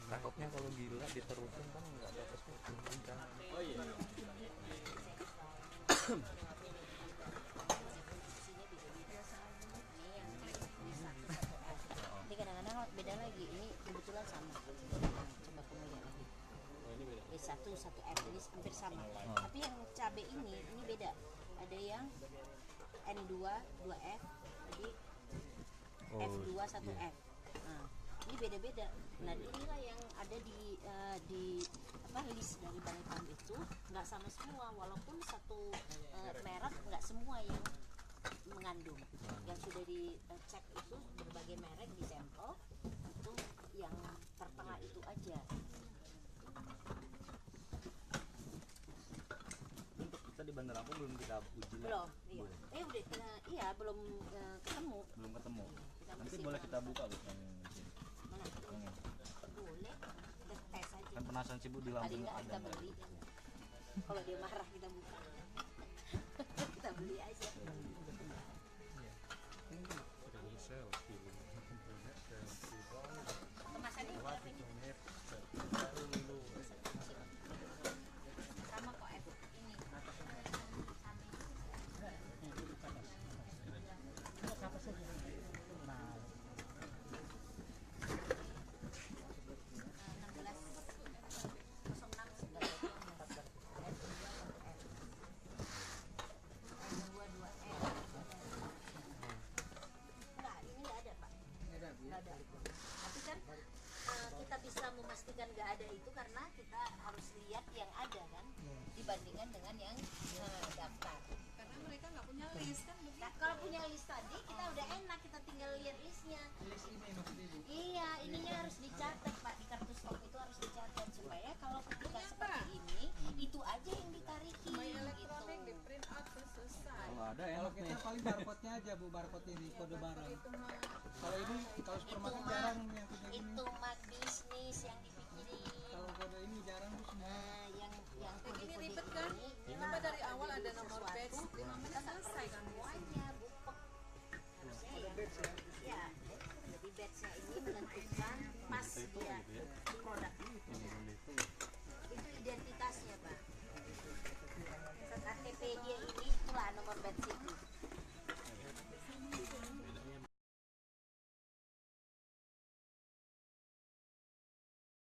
Takutnya kalau gila diterusin kan nggak dapat kan. Oh iya. Ini kadang-kadang beda lagi. Ini kebetulan sama. Coba kamu lihat lagi. Oh ini beda. B1 1 F ini hampir sama. Tapi yang cabe ini beda. Ada yang N2 2F, jadi F2 1F. Nah, ini beda-beda. Nah, inilah yang ada di apa list dari Balai PAM itu nggak sama semua, walaupun satu merek nggak semua yang mengandung. Yang sudah dicek itu berbagai merek di sampel itu yang tertera itu aja. Untuk kita di Bandar Lampung belum kita uji lah. Belum, iya. Udah, iya belum ketemu. Belum ketemu. Kita Nanti masih boleh kita buka loh yang sini. mana? Yang Boleh, kita tes aja. kan penasaran sih Bu di Tadi Lampung nggak ada. kita beli. Kalau dia marah kita buka. Kita beli aja. Kemasannya berapa ini? Sama kok ini. Tapi kan kita bisa memastikan nggak ada itu karena kita harus lihat yang ada kan dibandingkan dengan yang daftar. Karena mereka nggak punya list kan begitu. Nah, kalau punya list tadi kita udah enak, kita tinggal lihat listnya. List ini maksudnya Ibu. Iya, ininya harus dicatat Pak, di kartu stok itu harus dicatat supaya kalau ketika seperti ini itu aja yang ditariki Main gitu. elektronik di print out terus selesai. Kalau ada Kalau enak kita nih. paling barcode-nya aja Bu, barcode ini kode barang. Itu mah Kalau ini kalau supermarket jarang yang punya gini. Itu mah bisnis yang dipikirin. Kalau kode ini jarang Bu semua. Yang ini kode-kode ribet kan? ini Coba dari lah, awal ada sesuatu, nomor batch, 5 menit selesai kan. semuanya bupek. Harusnya ya, jadi batchnya ini menentukan pas dia produk itu identitasnya Pak. KTP dia ini itulah nomor batch itu